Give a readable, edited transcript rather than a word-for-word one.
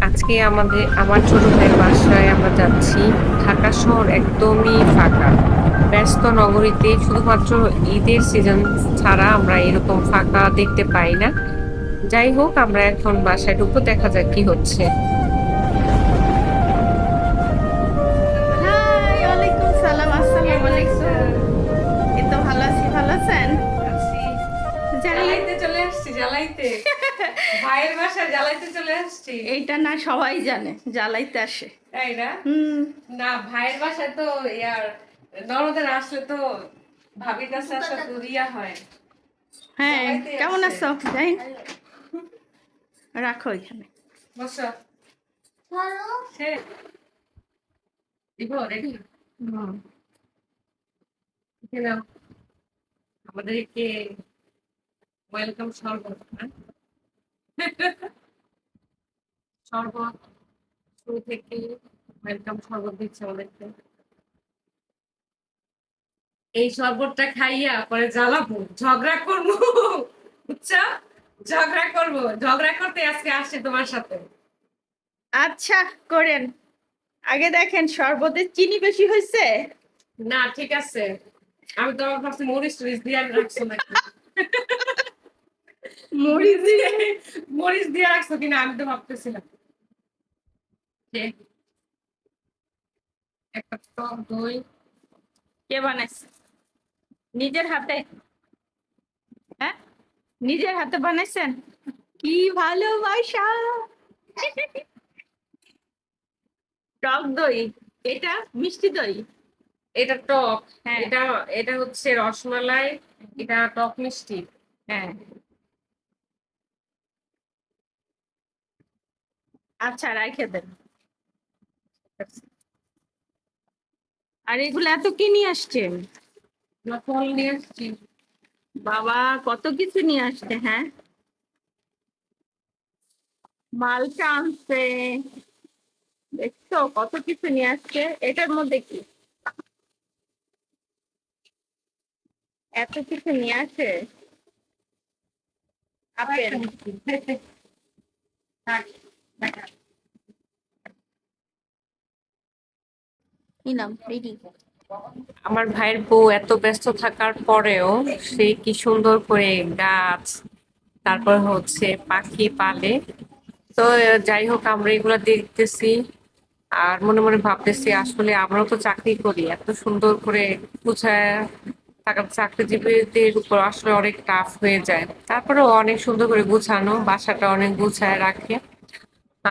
আজকে আমার ছোট ভাইয়ের বাসায় আমরা যাচ্ছি। ঢাকা শহর একদমই ফাঁকা। ব্যস্ত নগরীতে শুধুমাত্র ঈদের সিজন ছাড়া আমরা এরকম ফাঁকা দেখতে পাই না। যাই হোক, আমরা এখন বাসায় ঢুকবো, দেখা যাক কি হচ্ছে। হাই, ওয়ালাইকুম সালাম। আসসালামু আলাইকুম। এই তো ভালো আছি, ভালো আছেন? যাই জ্বালাইতে চলে আসছি, জ্বালাইতে ভাইয়ের বাসায় জ্বালাইতে চলে আসছি। এইটা না সবাই জানে, জ্বালাইতে আসে। তাই না? হুম। না, ভাইয়ের বাসায় তো ইয়ার ননদের আসলে তো ভাবির কাছে আসলে তো রিয়া হয়। হ্যাঁ, জ্বালাইতে কেমন আসে। আছো? যাই রাখো এখানে। বসো। সে দিব রেডি। হুম। এখানে আমাদেরকে ওয়েলকাম শরবত, হ্যাঁ? শরবত শুরু থেকে ওয়েলকাম শরবত দিচ্ছে আমাদেরকে। এই শরবতটা খাইয়া পরে জ্বালাবো, ঝগড়া করবো, বুঝছো? ঝগড়া করবো, ঝগড়া করতে আজকে আসছে তোমার সাথে। আচ্ছা, করেন। আগে দেখেন শরবতে চিনি বেশি হয়েছে। না, ঠিক আছে। আমি তো ভাবছি মরিচ টরিচ দিয়ে রাখছো নাকি। মরিচ মরিচ দিয়ে মরিচ দিয়ে রাখছো কিনা আমি তো ভাবতেছিলাম যে একটা টক দই। কে বানাইছে? নিজের হাতে? হ্যাঁ, নিজের হাতে বানাইছেন? কি ভালোবাসা! টক দই। এটা মিষ্টি দই। এটা টক। হ্যাঁ। এটা এটা হচ্ছে রসমালাই। এটা টক মিষ্টি। হ্যাঁ, আচ্ছা, রাইখে দেন। আর এগুলো এত কি নিয়ে আসছেন? না, ফল নিয়ে আসছি। বাবা, কত কিছু নিয়ে আসছে! হ্যাঁ, মালটা আনছে। দেখছো কত কিছু নিয়ে আসছে। এটার মধ্যে কি এত কিছু নিয়ে আসে? আপেল। থাক, দেখা। নিলাম, রেডি। আমার ভাইয়ের বউ এত ব্যস্ত থাকার পরেও সে কি সুন্দর করে গাছ, তারপর হচ্ছে পাখি পালে। তো যাই হোক, আমরা এগুলো দেখতেছি আর মনে মনে ভাবতেছি আসলে আমরাও তো চাকরি করি, এত সুন্দর করে গুছায় থাকা চাকরিজীবীদের উপর আসলে অনেক টাফ হয়ে যায়। তারপরেও অনেক সুন্দর করে গুছানো, বাসাটা অনেক গুছায় রাখে।